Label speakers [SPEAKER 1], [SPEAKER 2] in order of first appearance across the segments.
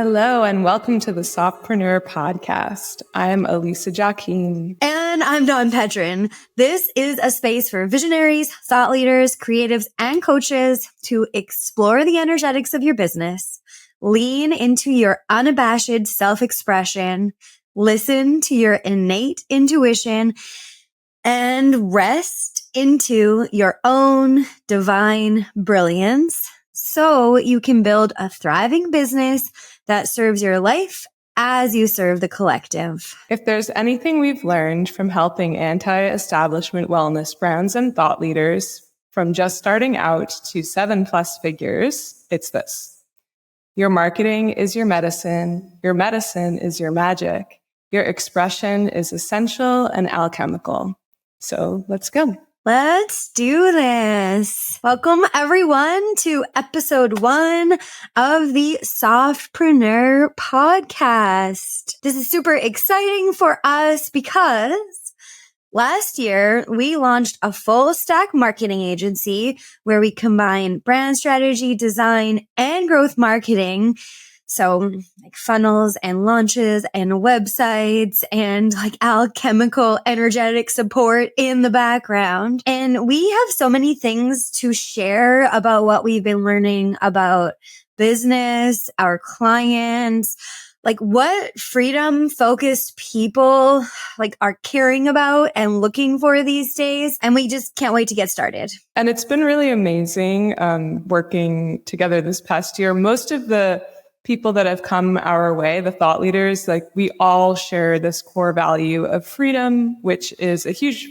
[SPEAKER 1] Hello, and welcome to the Softpreneur podcast. I'm Elyssa Joaquin.
[SPEAKER 2] And I'm Dawn Pedrin. This is a space for visionaries, thought leaders, creatives, and coaches to explore the energetics of your business, lean into your unabashed self-expression, listen to your innate intuition, and rest into your own divine brilliance so you can build a thriving business that serves your life as you serve the collective.
[SPEAKER 1] If there's anything we've learned from helping anti-establishment wellness brands and thought leaders from just starting out to 7+ figures, it's this. Your marketing is your medicine is your magic, your expression is essential and alchemical. So let's go.
[SPEAKER 2] Let's do this. Welcome everyone to episode 1 of the Softpreneur podcast. This is super exciting for us because last year we launched a full stack marketing agency where we combine brand strategy, design, and growth marketing. So like funnels and launches and websites and like alchemical energetic support in the background. And we have so many things to share about what we've been learning about business, our clients, like what freedom focused people like are caring about and looking for these days. And we just can't wait to get started.
[SPEAKER 1] And it's been really amazing working together this past year. Most of the people that have come our way, the thought leaders, like we all share this core value of freedom, which is a huge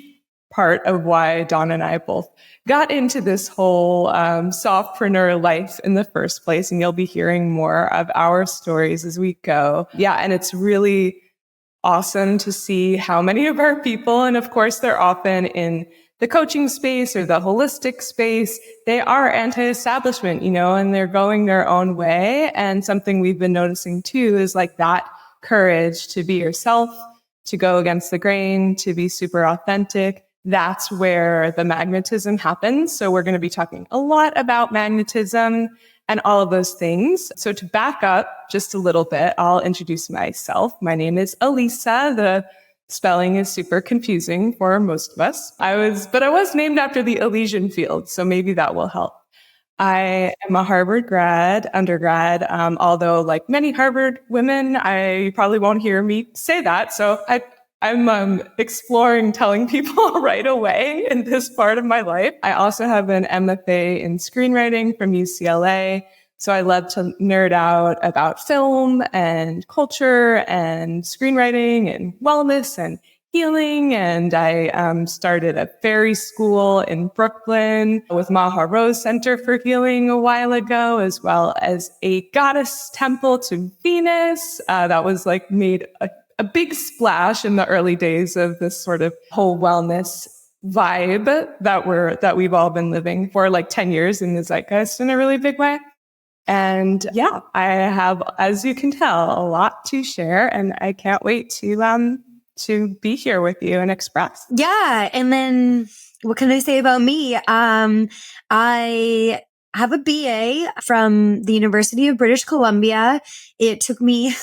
[SPEAKER 1] part of why Dawn and I both got into this whole softpreneur life in the first place. And you'll be hearing more of our stories as we go. Yeah, and it's really awesome to see how many of our people, and of course they're often in the coaching space or the holistic space, they are anti-establishment, and they're going their own way. And something we've been noticing too is like that courage to be yourself, to go against the grain, to be super authentic. That's where the magnetism happens. So we're going to be talking a lot about magnetism and all of those things. So to back up just a little bit, I'll introduce myself. My name is Elyssa. The spelling is super confusing for most of us. I was named after the Elysian field, so maybe that will help. I am a Harvard undergrad, although like many Harvard women, I probably won't hear me say that. So I'm exploring telling people right away in this part of my life. I also have an MFA in screenwriting from UCLA. So I love to nerd out about film and culture and screenwriting and wellness and healing. And I started a fairy school in Brooklyn with Maha Rose Center for Healing a while ago, as well as a goddess temple to Venus. That was like made a big splash in the early days of this sort of whole wellness vibe that we've all been living for like 10 years in the zeitgeist in a really big way. And yeah, I have, as you can tell, a lot to share, and I can't wait to be here with you and express.
[SPEAKER 2] Yeah. And then what can I say about me? I have a BA from the University of British Columbia. It took me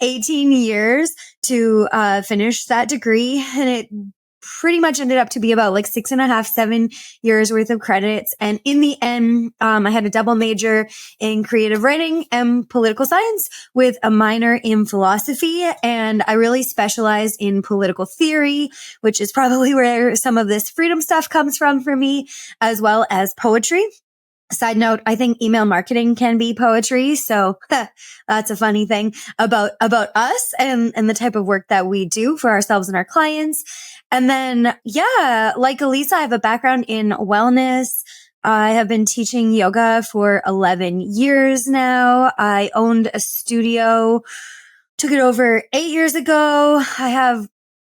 [SPEAKER 2] 18 years to finish that degree, and it pretty much ended up to be about like 6.5, 7 years worth of credits. And in the end, I had a double major in creative writing and political science with a minor in philosophy. And I really specialized in political theory, which is probably where some of this freedom stuff comes from for me, as well as poetry. Side note, I think email marketing can be poetry. So that's a funny thing about us and the type of work that we do for ourselves and our clients. And then, yeah, like Elyssa, I have a background in wellness. I have been teaching yoga for 11 years now. I owned a studio, took it over 8 years ago. I have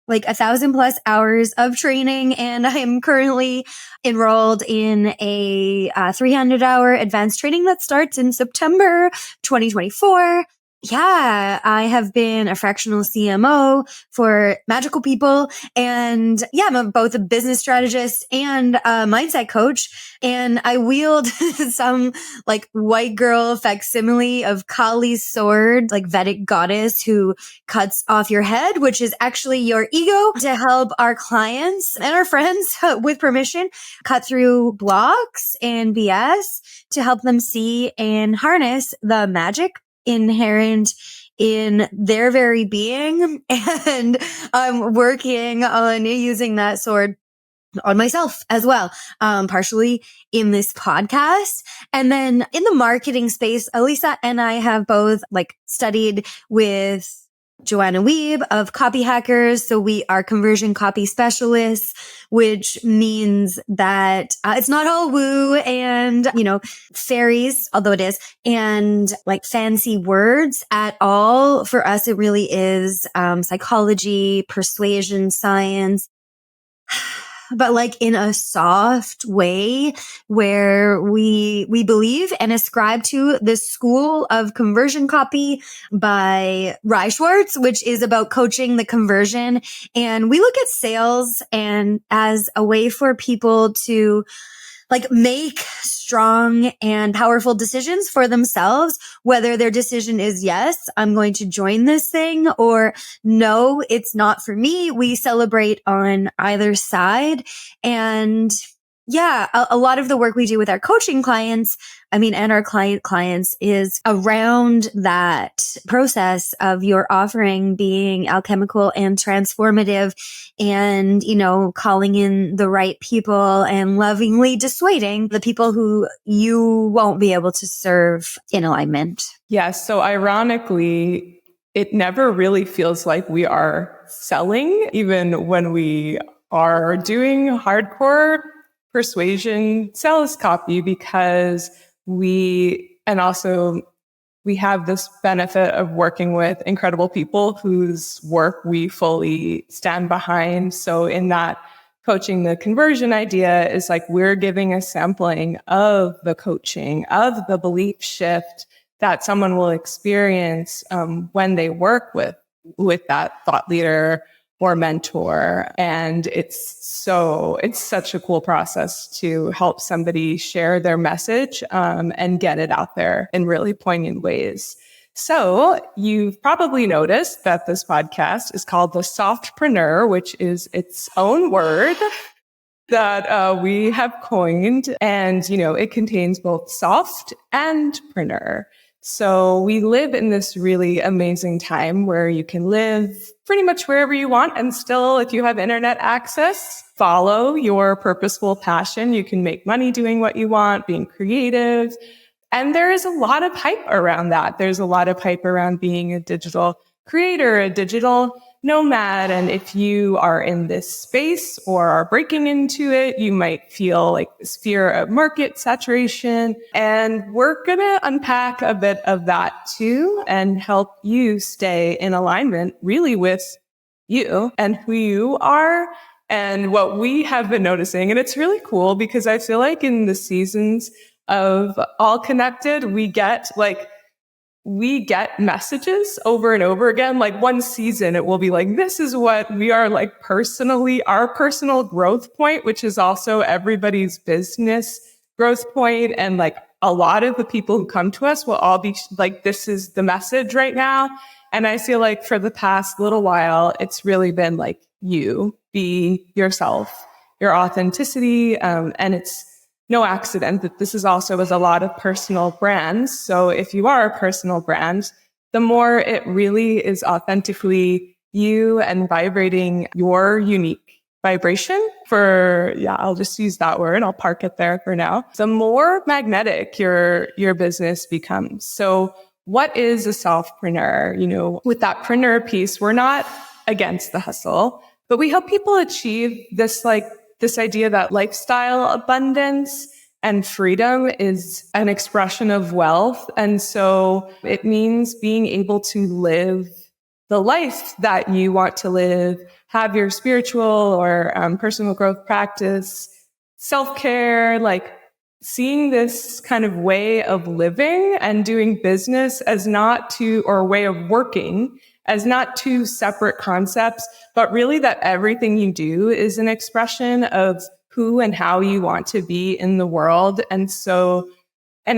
[SPEAKER 2] like 1,000+ hours of training, and I am currently enrolled in a 300-hour advanced training that starts in September 2024. Yeah, I have been a fractional CMO for Magical People. And yeah, I'm both a business strategist and a mindset coach. And I wield some like white girl facsimile of Kali's sword, like Vedic goddess who cuts off your head, which is actually your ego, to help our clients and our friends with permission cut through blocks and BS to help them see and harness the magic inherent in their very being. And I'm working on using that sword on myself as well, partially in this podcast. And then in the marketing space, Elyssa and I have both like studied with Joanna Weeb of Copy Hackers. So we are conversion copy specialists, which means that it's not all woo and, fairies, although it is, and like fancy words at all. For us, it really is psychology, persuasion, science, but like in a soft way where we believe and ascribe to the school of conversion copy by Rye Schwartz, which is about coaching the conversion. And we look at sales and as a way for people to like make strong and powerful decisions for themselves, whether their decision is yes, I'm going to join this thing, or no, it's not for me. We celebrate on either side. And yeah, a lot of the work we do with our coaching clients, and our clients is around that process of your offering being alchemical and transformative and, calling in the right people and lovingly dissuading the people who you won't be able to serve in alignment.
[SPEAKER 1] Yes. So ironically, it never really feels like we are selling, even when we are doing hardcore persuasion sales copy, because we have this benefit of working with incredible people whose work we fully stand behind. So in that coaching the conversion idea is like we're giving a sampling of the coaching, of the belief shift that someone will experience when they work with that thought leader or mentor. And it's such a cool process to help somebody share their message and get it out there in really poignant ways. So you've probably noticed that this podcast is called the Softpreneur, which is its own word that we have coined. And, it contains both soft and preneur. So we live in this really amazing time where you can live pretty much wherever you want. And still, if you have internet access, follow your purposeful passion. You can make money doing what you want, being creative. And there is a lot of hype around that. There's a lot of hype around being a digital creator, a digital nomad. And if you are in this space or are breaking into it, you might feel like this fear of market saturation. And we're going to unpack a bit of that too and help you stay in alignment really with you and who you are and what we have been noticing. And it's really cool because I feel like in the seasons of All Connected, we get messages over and over again. Like one season, it will be like, this is what we are like personally, our personal growth point, which is also everybody's business growth point. And like a lot of the people who come to us will all be like, this is the message right now. And I feel like for the past little while, it's really been like you be yourself, your authenticity. And it's no accident that this is also as a lot of personal brands. So if you are a personal brand, the more it really is authentically you and vibrating your unique vibration I'll just use that word. I'll park it there for now. The more magnetic your business becomes. So what is a softpreneur? With that preneur piece, we're not against the hustle, but we help people achieve this idea that lifestyle abundance and freedom is an expression of wealth. And so it means being able to live the life that you want to live, have your spiritual or personal growth practice, self-care, seeing this kind of way of living and doing business as not two, or a way of working as not two separate concepts, but really that everything you do is an expression of who and how you want to be in the world. And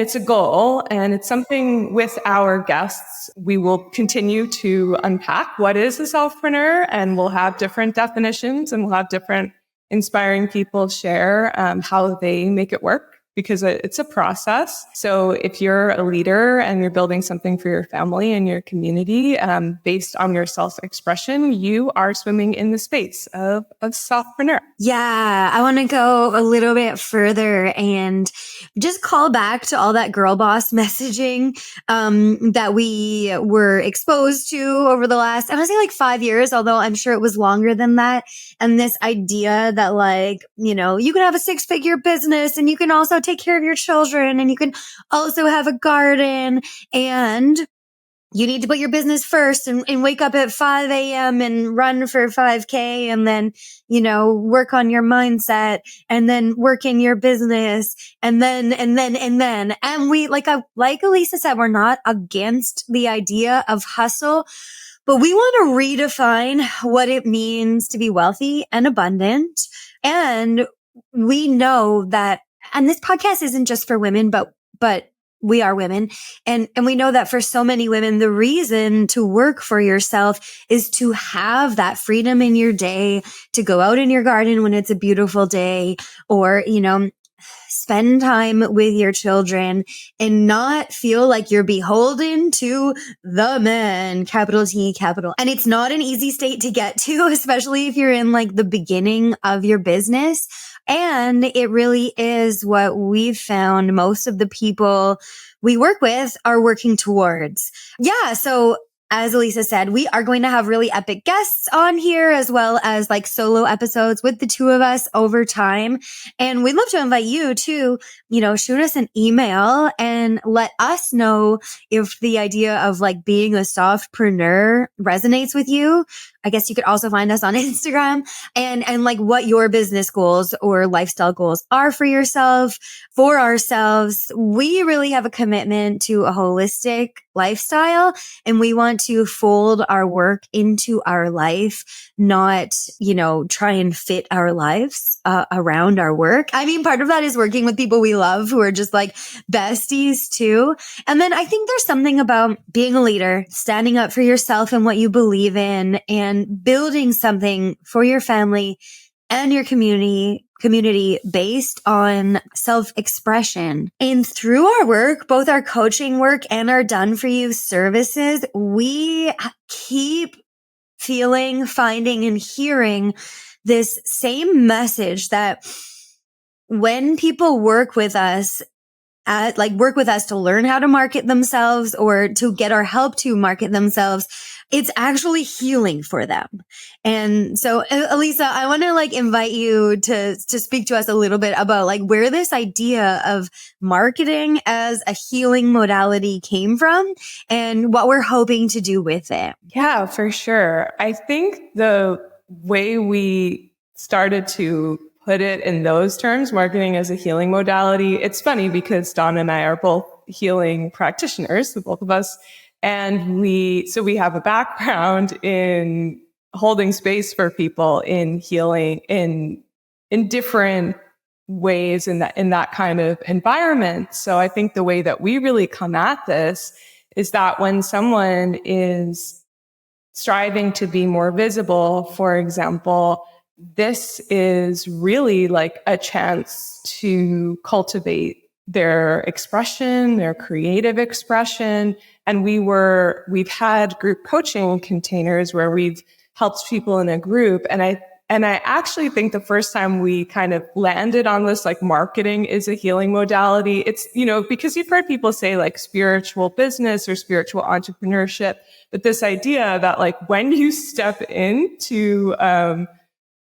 [SPEAKER 1] it's a goal, and it's something with our guests. We will continue to unpack what is a selfpreneur, and we'll have different definitions, and we'll have different inspiring people share how they make it work, because it's a process. So if you're a leader and you're building something for your family and your community based on your self-expression, you are swimming in the space of a softpreneur.
[SPEAKER 2] Yeah, I want to go a little bit further and just call back to all that girl boss messaging that we were exposed to over the last, I want to say like 5 years, although I'm sure it was longer than that. And this idea that like, you know, you can have a 6-figure business and you can also take care of your children and you can also have a garden, and you need to put your business first and wake up at 5 a.m. and run for 5K and then, you know, work on your mindset and then work in your business and then. And we, like Elyssa said, we're not against the idea of hustle, but we want to redefine what it means to be wealthy and abundant. And we know that, and this podcast isn't just for women, but we are women. And we know that for so many women, the reason to work for yourself is to have that freedom in your day, to go out in your garden when it's a beautiful day, or, you know, spend time with your children and not feel like you're beholden to the men, capital T, capital. And it's not an easy state to get to, especially if you're in like the beginning of your business. And it really is what we've found most of the people we work with are working towards. Yeah. So as Elyssa said, we are going to have really epic guests on here, as well as like solo episodes with the two of us over time. And we'd love to invite you to, you know, shoot us an email and let us know if the idea of like being a softpreneur resonates with you. I guess you could also find us on Instagram, and like what your business goals or lifestyle goals are for yourself, for ourselves. We really have a commitment to a holistic lifestyle, and we want to fold our work into our life, not, you know, try and fit our lives around our work. I mean, part of that is working with people we love who are just like besties too. And then I think there's something about being a leader, standing up for yourself and what you believe in, and building something for your family and your community based on self-expression. And through our work, both our coaching work and our done for you services, we keep feeling, finding, and hearing this same message that when people work with us to learn how to market themselves or to get our help to market themselves, it's actually healing for them. And so, Elyssa, I want to like invite you to speak to us a little bit about like where this idea of marketing as a healing modality came from and what we're hoping to do with it.
[SPEAKER 1] Yeah, for sure. I think the way we started to put it in those terms, marketing as a healing modality, it's funny because Dawn and I are both healing practitioners, the both of us. And we have a background in holding space for people in healing in different ways in that kind of environment. So I think the way that we really come at this is that when someone is striving to be more visible, for example, this is really like a chance to cultivate their expression, their creative expression. And we've had group coaching containers where we've helped people in a group. And I actually think the first time we kind of landed on this, like marketing is a healing modality, it's, you know, because you've heard people say like spiritual business or spiritual entrepreneurship, but this idea that like when you step into,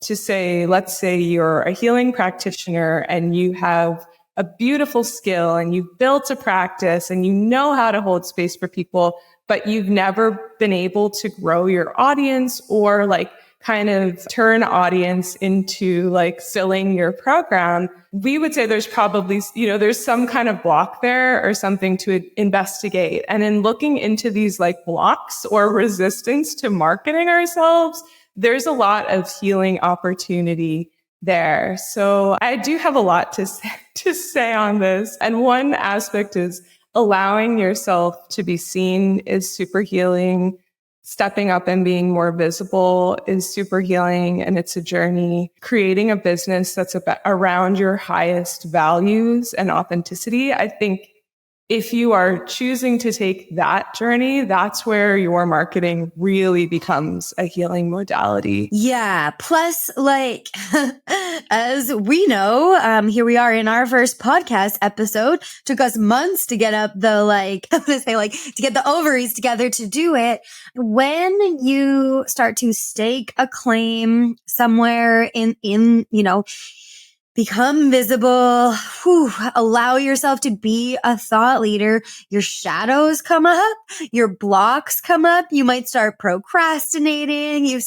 [SPEAKER 1] to say, let's say you're a healing practitioner and you have a beautiful skill and you've built a practice and you know how to hold space for people, but you've never been able to grow your audience or like kind of turn audience into like filling your program, we would say there's probably, there's some kind of block there or something to investigate. And in looking into these like blocks or resistance to marketing ourselves, there's a lot of healing opportunity there. So I do have a lot to say on this. And one aspect is allowing yourself to be seen is super healing. Stepping up and being more visible is super healing, and it's a journey. Creating a business that's around your highest values and authenticity. I think if you are choosing to take that journey, that's where your marketing really becomes a healing modality.
[SPEAKER 2] Yeah. Plus, like, as we know, here we are in our first podcast episode. Took us months to get up the, to get the ovaries together to do it. When you start to stake a claim somewhere become visible, allow yourself to be a thought leader. Your shadows come up, your blocks come up. You might start procrastinating. You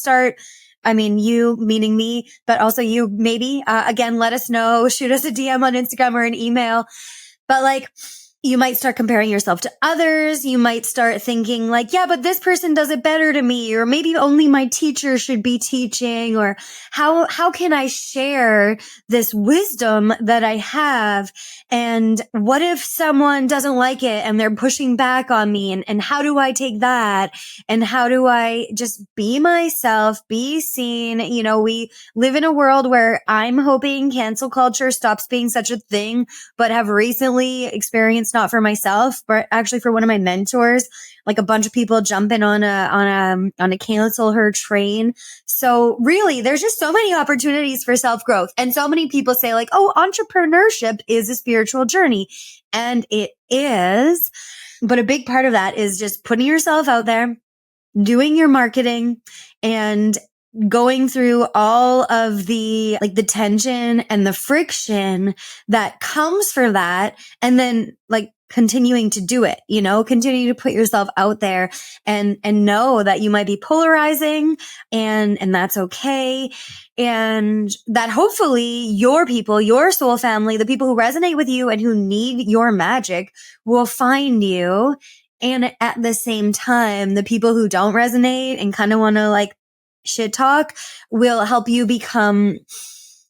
[SPEAKER 2] meaning me, but also you maybe, again, let us know, shoot us a DM on Instagram or an email. But you might start comparing yourself to others. You might start thinking yeah, but this person does it better to me, or maybe only my teacher should be teaching, or how can I share this wisdom that I have? And what if someone doesn't like it and they're pushing back on me? And how do I take that? And how do I just be myself, be seen? We live in a world where I'm hoping cancel culture stops being such a thing, but have recently experienced, not for myself, but actually for one of my mentors, a bunch of people jumping on a cancel her train. So really, there's just so many opportunities for self-growth. And so many people say entrepreneurship is a spiritual journey. And it is. But a big part of that is just putting yourself out there, doing your marketing, and going through all of the tension and the friction that comes for that. And then continuing to do it, continue to put yourself out there and know that you might be polarizing and that's okay. And that hopefully your people, your soul family, the people who resonate with you and who need your magic will find you. And at the same time, the people who don't resonate and kind of want to shit talk will help you become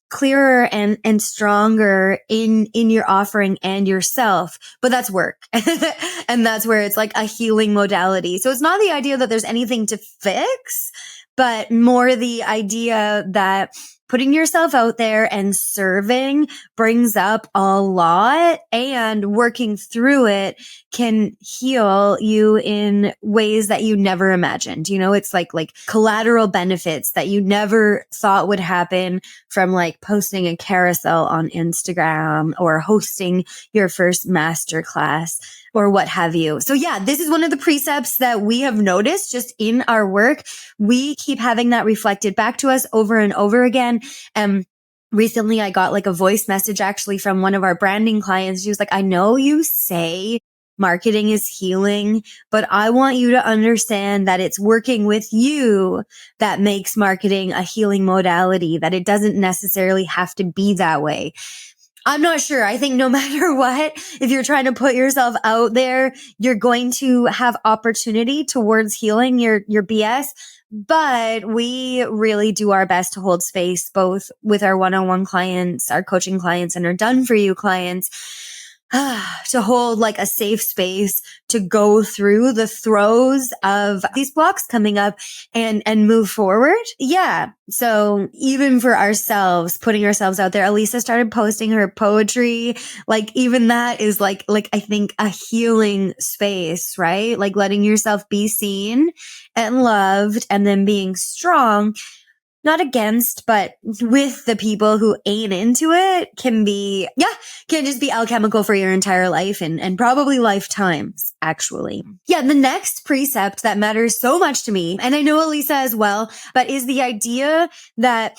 [SPEAKER 2] clearer and stronger in your offering and yourself. But that's work. And that's where it's a healing modality. So it's not the idea that there's anything to fix, but more the idea that putting yourself out there and serving brings up a lot, and working through it can heal you in ways that you never imagined. It's like collateral benefits that you never thought would happen from posting a carousel on Instagram or hosting your first masterclass or what have you. So yeah, this is one of the precepts that we have noticed just in our work. We keep having that reflected back to us over and over again. Recently I got a voice message actually from one of our branding clients. She was I know you say marketing is healing, but I want you to understand that it's working with you that makes marketing a healing modality, that it doesn't necessarily have to be that way. I'm not sure. I think no matter what, if you're trying to put yourself out there, you're going to have opportunity towards healing your BS. But we really do our best to hold space, both with our one-on-one clients, our coaching clients, and our done for you clients, to hold a safe space to go through the throes of these blocks coming up and move forward. Yeah. So even for ourselves, putting ourselves out there, Elyssa started posting her poetry. Even that is I think a healing space, right? Letting yourself be seen and loved, and then being strong, not against, but with the people who ain't into it can just be alchemical for your entire life and probably lifetimes, actually. Yeah, the next precept that matters so much to me, and I know Elyssa as well, but is the idea that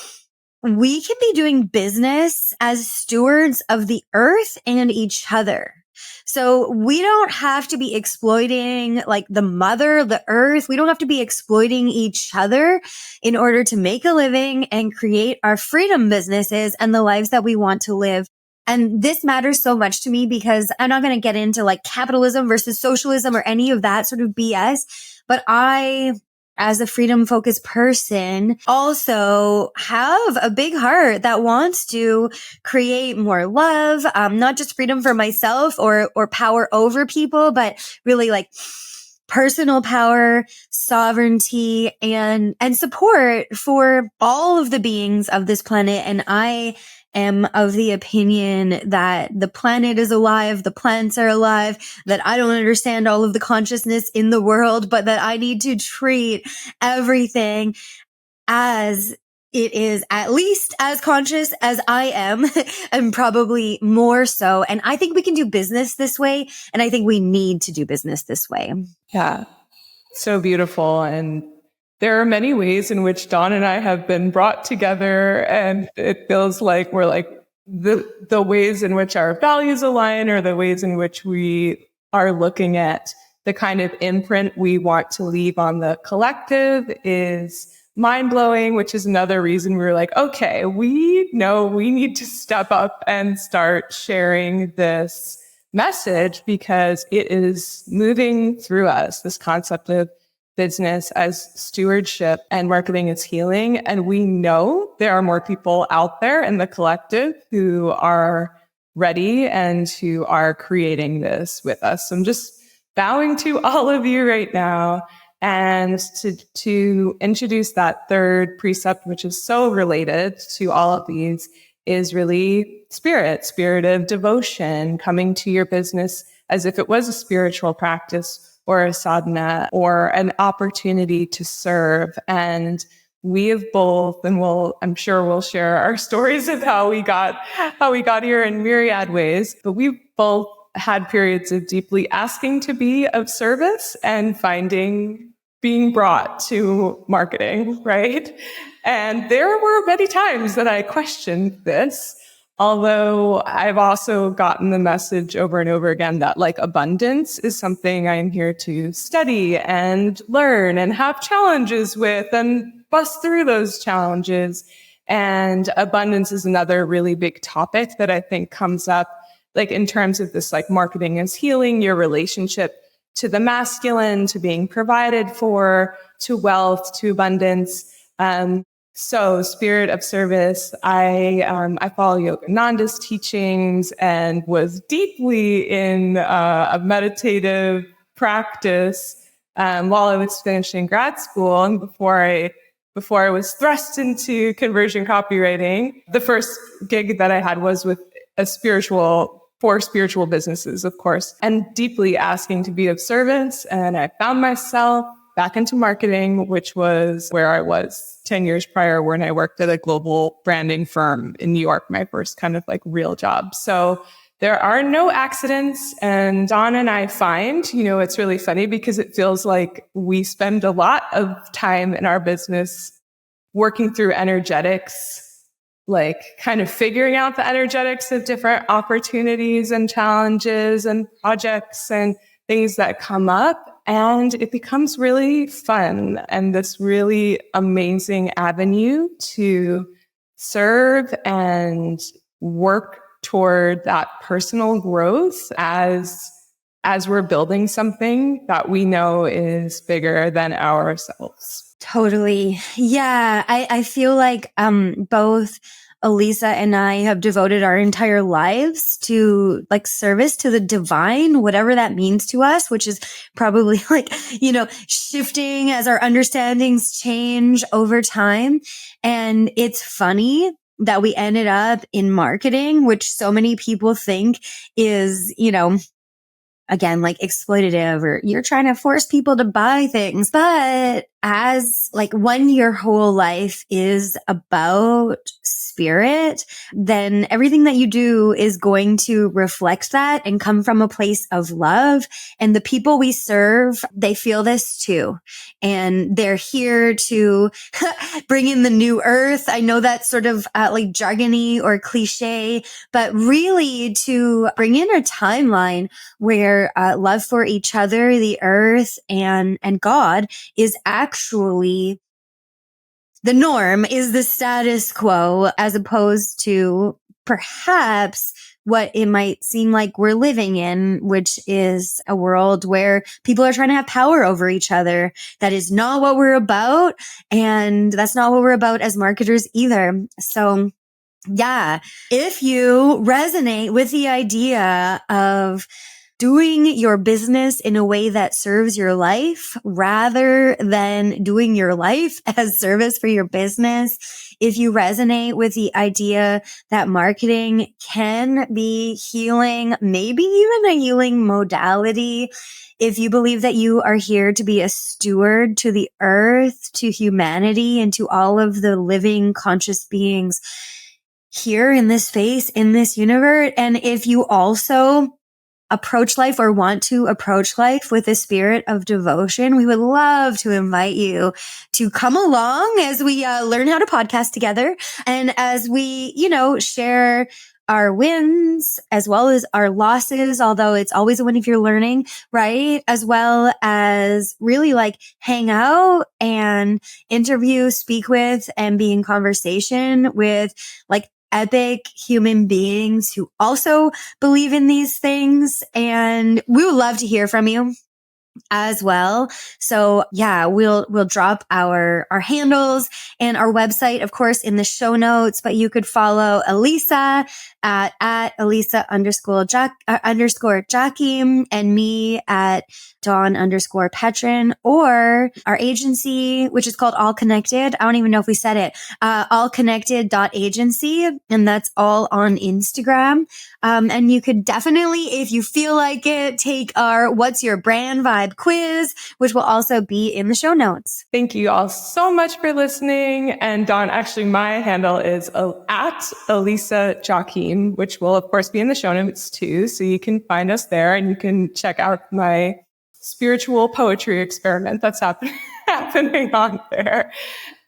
[SPEAKER 2] we can be doing business as stewards of the earth and each other. So we don't have to be exploiting like the mother, the earth. We don't have to be exploiting each other in order to make a living and create our freedom businesses and the lives that we want to live. And this matters so much to me because I'm not going to get into like capitalism versus socialism or any of that sort of BS. But I, as a freedom focused person, also have a big heart that wants to create more love, not just freedom for myself or power over people, but really like personal power, sovereignty, and support for all of the beings of this planet. And I am of the opinion that the planet is alive, the plants are alive, that I don't understand all of the consciousness in the world, but that I need to treat everything as it is at least as conscious as I am, and probably more so. And I think we can do business this way. And I think we need to do business this way.
[SPEAKER 1] Yeah, so beautiful. And there are many ways in which Dawn and I have been brought together, and it feels like we're like the ways in which our values align, or the ways in which we are looking at the kind of imprint we want to leave on the collective is mind-blowing, which is another reason we were like, okay, we know we need to step up and start sharing this message because it is moving through us, this concept of business as stewardship and marketing as healing. And we know there are more people out there in the collective who are ready and who are creating this with us. So I'm just bowing to all of you right now. And to introduce that third precept, which is so related to all of these, is really spirit of devotion, coming to your business as if it was a spiritual practice or a sadhana or an opportunity to serve. And we have both, and I'm sure we'll share our stories of how we got here in myriad ways, but we've both had periods of deeply asking to be of service and being brought to marketing, right? And there were many times that I questioned this, although I've also gotten the message over and over again that like abundance is something I'm here to study and learn and have challenges with and bust through those challenges. And abundance is another really big topic that I think comes up like in terms of this like marketing as healing, your relationship to the masculine, to being provided for, to wealth, to abundance. So spirit of service, I follow Yogananda's teachings and was deeply in a meditative practice while I was finishing grad school and before I was thrust into conversion copywriting. The first gig that I had was with for spiritual businesses, of course, and deeply asking to be of service. And I found myself back into marketing, which was where I was 10 years prior when I worked at a global branding firm in New York, my first kind of like real job. So there are no accidents. And Dawn and I find, it's really funny because it feels like we spend a lot of time in our business working through energetics, like kind of figuring out the energetics of different opportunities and challenges and projects and things that come up. And it becomes really fun and this really amazing avenue to serve and work toward that personal growth as we're building something that we know is bigger than ourselves.
[SPEAKER 2] Totally. Yeah. I feel like, both Elyssa and I have devoted our entire lives to like service to the divine, whatever that means to us, which is probably like, shifting as our understandings change over time. And it's funny that we ended up in marketing, which so many people think is, again, like exploitative or you're trying to force people to buy things. But as like when your whole life is about spirit, then everything that you do is going to reflect that and come from a place of love. And the people we serve, they feel this too. And they're here to bring in the new earth. I know that's sort of like jargony or cliche, but really to bring in a timeline where love for each other, the earth, and God is actually the norm, is the status quo, as opposed to perhaps what it might seem like we're living in, which is a world where people are trying to have power over each other. That is not what we're about. And that's not what we're about as marketers either. So yeah, if you resonate with the idea of doing your business in a way that serves your life rather than doing your life as service for your business, if you resonate with the idea that marketing can be healing, maybe even a healing modality, if you believe that you are here to be a steward to the earth, to humanity, and to all of the living conscious beings here in this space, in this universe, and if you also approach life or want to approach life with a spirit of devotion, we would love to invite you to come along as we learn how to podcast together and as we, share our wins as well as our losses, although it's always a win if you're learning, right? As well as really like hang out and interview, speak with, and be in conversation with like epic human beings who also believe in these things. And we would love to hear from you as well. So yeah, we'll drop our makes and our website, of course, in the show notes, but you could follow Elyssa at Elyssa_Joachim and me at Dawn_Petrin, or our agency, which is called All Connected. I don't even know if we said it. allconnected.agency. And that's all on Instagram. And you could definitely, if you feel like it, take our What's Your Brand Vibe quiz, which will also be in the show notes.
[SPEAKER 1] Thank you all so much for listening. And Dawn, actually, my handle is at Elyssa Joachim, which will, of course, be in the show notes too. So you can find us there and you can check out my spiritual poetry experiment that's happening on there.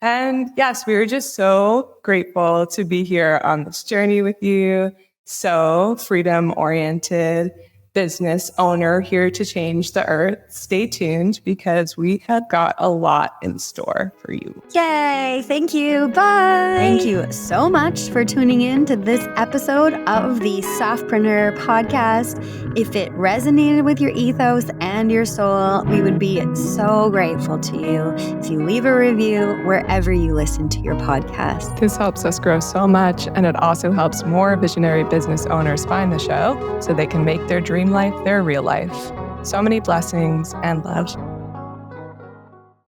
[SPEAKER 1] And yes, we were just so grateful to be here on this journey with you. So freedom-oriented business owner here to change the earth. Stay tuned because we have got a lot in store for you.
[SPEAKER 2] Yay! Thank you. Bye. Thank you so much for tuning in to this episode of the Softpreneur podcast. If it resonated with your ethos and your soul, we would be so grateful to you if you leave a review wherever you listen to your podcast.
[SPEAKER 1] This helps us grow so much, and it also helps more visionary business owners find the show so they can make their dream life their real life. So many blessings and love.